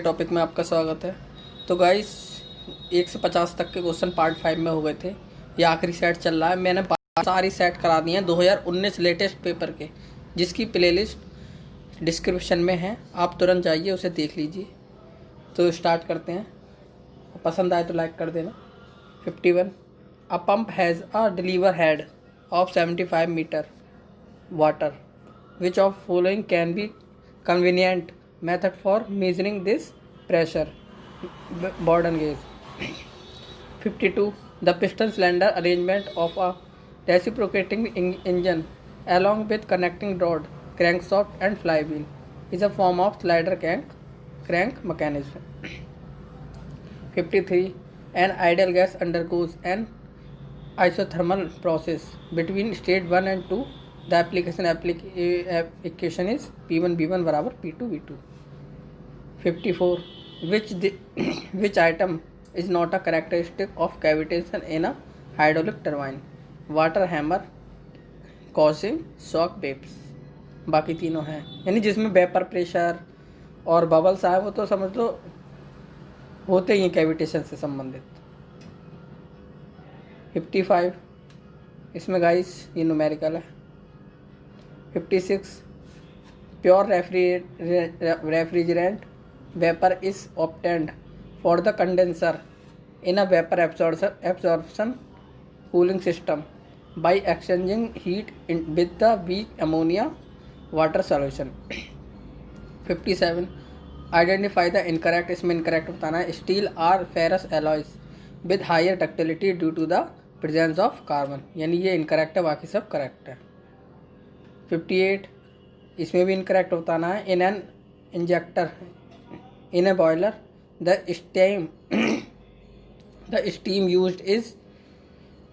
Topic में आपका स्वागत है। तो गाइस 1 से 50 तक के क्वेश्चन पार्ट 5 में हो गए थे। ये आखिरी सेट चल रहा है। मैंने सारी सेट करा दी हैं 2019 लेटेस्ट पेपर के, जिसकी प्लेलिस्ट डिस्क्रिप्शन में है। आप तुरंत जाइए, उसे देख लीजिए। तो स्टार्ट करते हैं। पसंद आए तो लाइक कर देना। 51 a pump has a deliver head of 75 metre water. Which of following can be convenient method for measuring this pressure? Borden gauge. 52. The piston cylinder arrangement of a reciprocating engine along with connecting rod, crankshaft and flywheel is a form of slider crank mechanism. 53. An ideal gas undergoes an isothermal process between state 1 and 2. The equation is P1 बराबर P2 V2. 54. Which item is not a characteristic of cavitation in a hydraulic turbine? Water hammer causing shock waves. बाकी तीनों हैं, यानी जिसमें vapour pressure और bubbles आए वो तो समझ लो होते ही हैं कैविटेशन से संबंधित। 55 इसमें गाइस ये न्यूमेरिकल है। 56 pure refrigerant vapour is obtained for the condenser in a vapor absorption cooling system by exchanging heat with the weak ammonia water solution. 57 identify the incorrect, इसमें इनकरेक्ट बताना है। Steel are ferrous alloys with higher ductility due to the presence of carbon, यानी ये incorrect है, बाकी सब correct है। 58 इसमें भी इनकरेक्ट बताना है। In an injector in A boiler the steam used is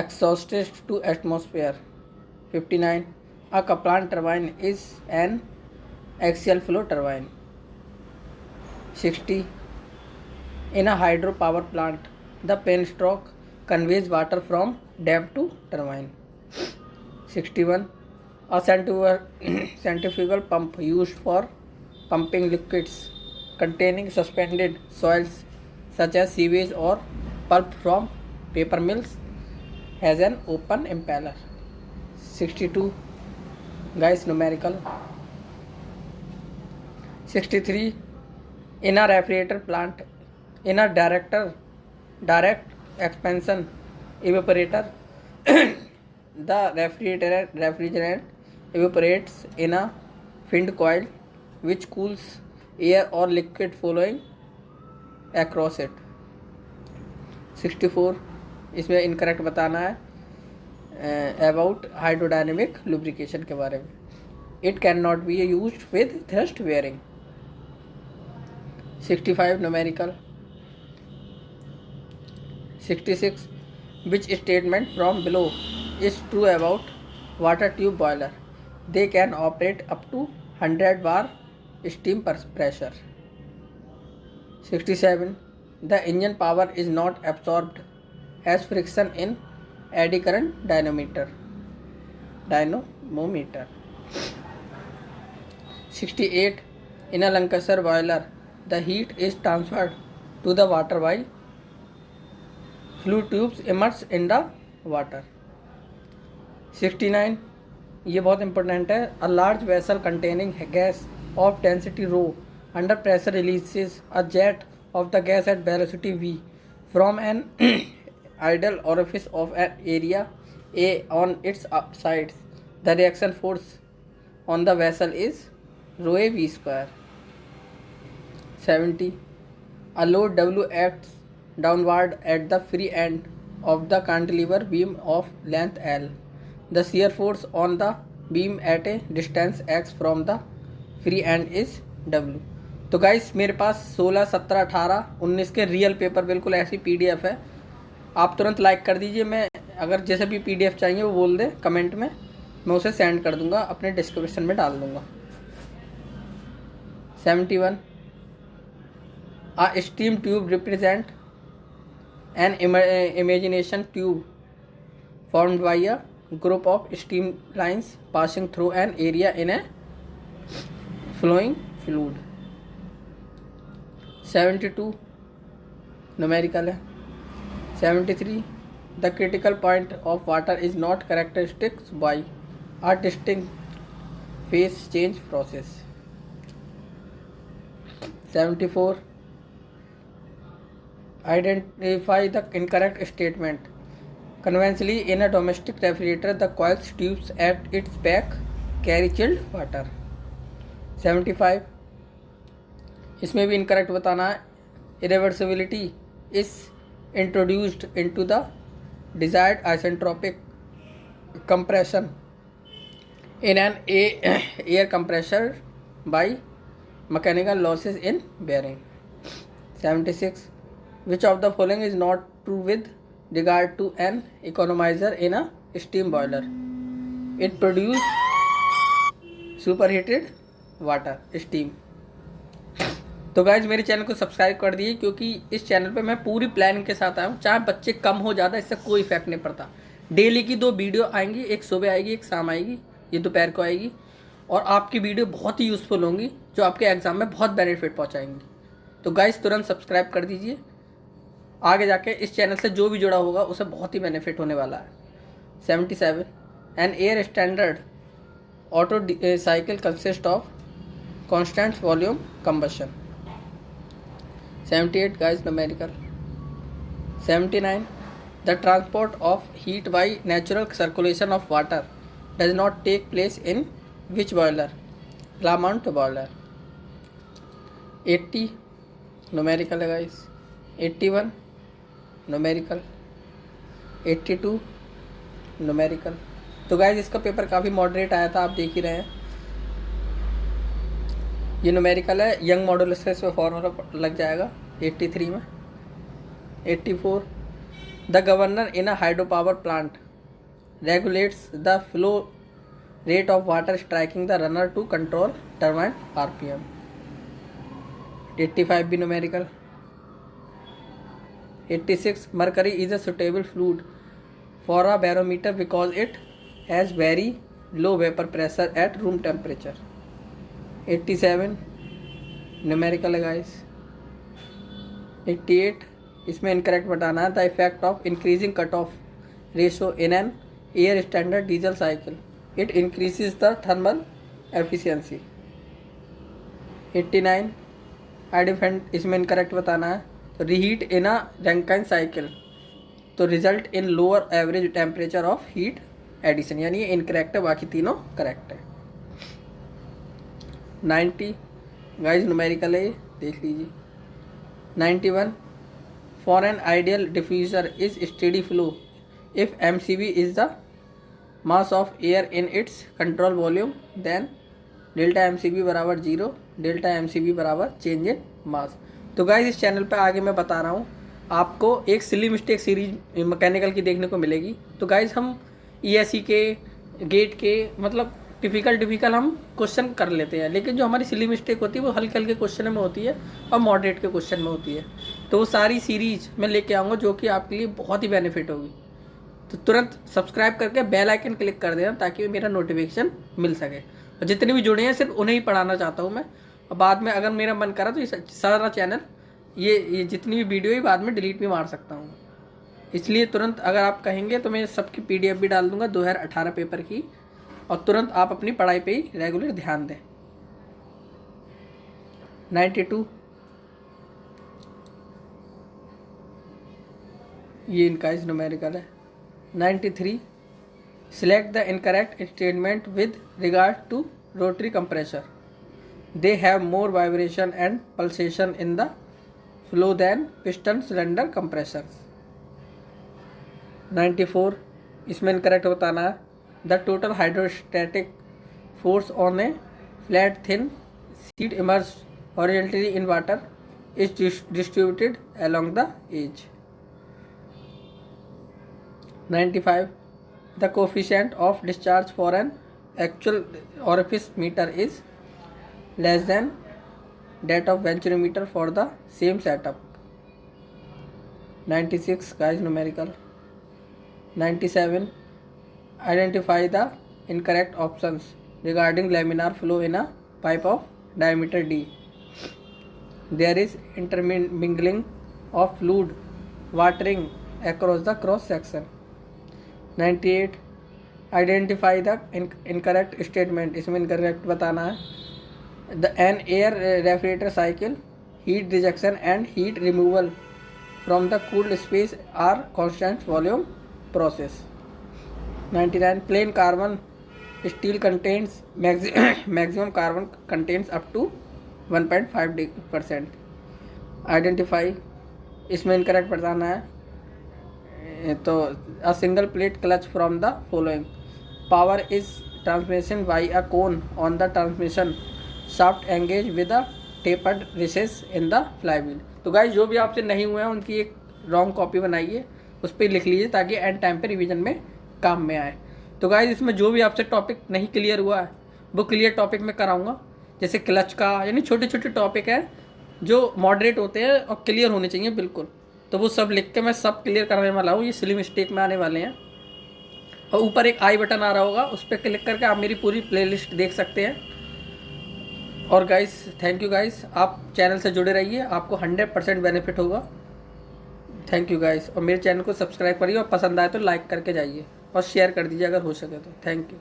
exhausted to atmosphere. 59 a Kaplan turbine is an axial flow turbine. 60 in a hydropower plant the penstock conveys water from dam to turbine. 61 a centrifugal pump used for pumping liquids containing suspended soils such as sewage or pulp from paper mills has an open impeller. 62 guys numerical. 63 in a refrigerator plant in a direct expansion evaporator the refrigerant evaporates in a finned coil which cools air or liquid flowing across it. 64 इसमें incorrect बताना है about hydrodynamic lubrication के बारे में। It can not be used with thrust wearing. 65 numerical. 66 which statement from below is true about water tube boiler? They can operate up to 100 bar steam pressure. 67 the engine power is not absorbed as friction in eddy current dynamometer. 68 in a Lancashire boiler the heat is transferred to the water by flue tubes immersed in the water. 69 ये बहुत important है। A large vessel containing gas of density rho under pressure releases a jet of the gas at velocity v from an ideal orifice of an area a on its sides. The reaction force on the vessel is rho a v square. 70 a load W acts downward at the free end of the cantilever beam of length L. The shear force on the beam at a distance x from the free end is W. तो guys मेरे पास 16, 17, 18, 19 के real paper बिल्कुल ऐसी PDF है। आप तुरंत like कर दीजिए। मैं अगर जैसे भी PDF चाहिए वो बोल दे कमेंट में, मैं उसे सेंड कर दूंगा, अपने डिस्क्रिप्शन में डाल दूंगा। 71 a steam tube represent an imagination tube formed by a group of steam lines passing through an area in a flowing fluid. 72 numerical है। 73 the critical point of water is not characteristics by artistic face change process. 74 identify the incorrect statement. Conventionally, in a domestic refrigerator, the coils tubes at its back carry chilled water. 75 इसमें भी incorrect बताना है। Irreversibility is introduced into the desired isentropic compression in an air compressor by mechanical losses in bearing. 76 which of the following is not true with regard to an economizer in a steam boiler? It produced superheated water steam. तो guys मेरे channel को subscribe कर दिए, क्योंकि इस channel पे मैं पूरी प्लानिंग के साथ आया हूँ। चाहे बच्चे कम हो ज़्यादा, इससे कोई इफेक्ट नहीं पड़ता। डेली की 2 वीडियो आएंगी, एक सुबह आएगी, एक शाम आएगी, ये दोपहर को आएगी। और आपकी वीडियो बहुत ही यूज़फुल होंगी, जो आपके एग्ज़ाम में बहुत बेनिफिट पहुँचाएंगी। तो गाइज तुरंत सब्सक्राइब कर दीजिए। आगे जाके इस चैनल से जो भी जुड़ा होगा उसे बहुत ही बेनिफिट होने वाला है। 77 an air standard auto cycle consist of constant volume combustion. 78 guys numerical. 79 the transport of heat by natural circulation of water does not take place in which boiler? Lamont boiler. 80 numerical है guys. 81 numerical. 82 numerical. तो guys इसका paper काफ़ी moderate आया था, आप देख ही रहे हैं। ये न्यूमेरिकल है, यंग मॉडुलस का इसमें फॉर्मूला लग जाएगा 83 में। 84 the governor in a hydro power plant regulates the flow rate of water striking the runner to control turbine RPM। 85 भी numerical. 86 mercury is a suitable fluid for a barometer because it has very low vapor pressure at room temperature. 87 numerical है guys। 88 इसमें incorrect बताना है। The effect of increasing cutoff ratio in an air standard diesel cycle, it increases the thermal efficiency। 89 I defend इसमें incorrect बताना है। तो reheat in a Rankine cycle तो result in lower average temperature of heat addition, यानी ये incorrect है, बाकी तीनों करेक्ट है। 90 गाइज न्यूमेरिकल है, ये देख लीजिए। 91 for an ideal diffuser is steady flow if MCV is the mass of air in its control volume then delta MCV बराबर 0, डेल्टा MCV बराबर चेंज इन मास। तो गाइज इस चैनल पर आगे मैं बता रहा हूँ आपको एक सिली मिस्टेक सीरीज मैकेनिकल की देखने को मिलेगी। तो गाइज हम ESE के गेट के मतलब टिपिकल हम क्वेश्चन कर लेते हैं, लेकिन जो हमारी सिली मिस्टेक होती है वो हल्के हल्के क्वेश्चन में होती है और मॉडरेट के क्वेश्चन में होती है। तो वो सारी सीरीज मैं लेके आऊँगा जो कि आपके लिए बहुत ही बेनिफिट होगी। तो तुरंत सब्सक्राइब करके बेल आइकन क्लिक कर देना ताकि मेरा नोटिफिकेशन मिल सके। और जितने भी जुड़े हैं सिर्फ उन्हें ही पढ़ाना चाहता हूँ मैं, और बाद में अगर मेरा मन करा तो ये सारा चैनल ये जितनी भी वीडियो है बाद में डिलीट भी मार सकता हूँ। इसलिए तुरंत अगर आप कहेंगे तो मैं सबकी PDF भी डाल दूँगा 2018 पेपर की, और तुरंत आप अपनी पढ़ाई पे ही रेगुलर ध्यान दें। 92 ये इनका इस न्यूमेरिकल है। 93 select the incorrect statement with regard to rotary compressor, they have more vibration and pulsation in the flow than piston cylinder compressors। 94 इसमें इनकरेक्ट बताना है। The total hydrostatic force on a flat thin sheet immersed horizontally in water is distributed along the edge। 95 the coefficient of discharge for an actual orifice meter is less than that of venturimeter for the same setup। 96 guys numerical। 97 identify the incorrect options regarding laminar flow in a pipe of diameter D। There is intermingling of fluid watering across the cross section. 98 identify the incorrect statement, इसमें incorrect बताना है। The an air refrigerator cycle heat rejection and heat removal from the cooled space are constant volume process। 99 plain carbon steel contains maximum carbon contains up to 1.5%। identify, इसमें incorrect बताना है। तो a single plate clutch from the following, power is transmission by a cone on the transmission shaft engaged with a tapered recess in the flywheel. तो guys जो भी आपसे नहीं हुआ है उनकी एक रॉन्ग कॉपी बनाइए, उस पर लिख लीजिए ताकि एंड टाइम पे रिवीजन में काम में आए। तो गाइस इसमें जो भी आपसे टॉपिक नहीं क्लियर हुआ है वो क्लियर टॉपिक में कराऊंगा, जैसे क्लच का, यानी छोटे छोटे टॉपिक है जो मॉडरेट होते हैं और क्लियर होने चाहिए बिल्कुल, तो वो सब लिख के मैं सब क्लियर करने वाला हूँ। ये सिली मिस्टेक में आने वाले हैं। और ऊपर एक आई बटन आ रहा होगा, उस पर क्लिक करके आप मेरी पूरी प्लेलिस्ट देख सकते हैं। और गाइस थैंक यू गाइस, आप चैनल से जुड़े रहिए, आपको 100% बेनिफिट होगा। थैंक यू गाइस, और मेरे चैनल को सब्सक्राइब करिए और पसंद आए तो लाइक करके जाइए और शेयर कर दीजिए अगर हो सके तो। Thank you.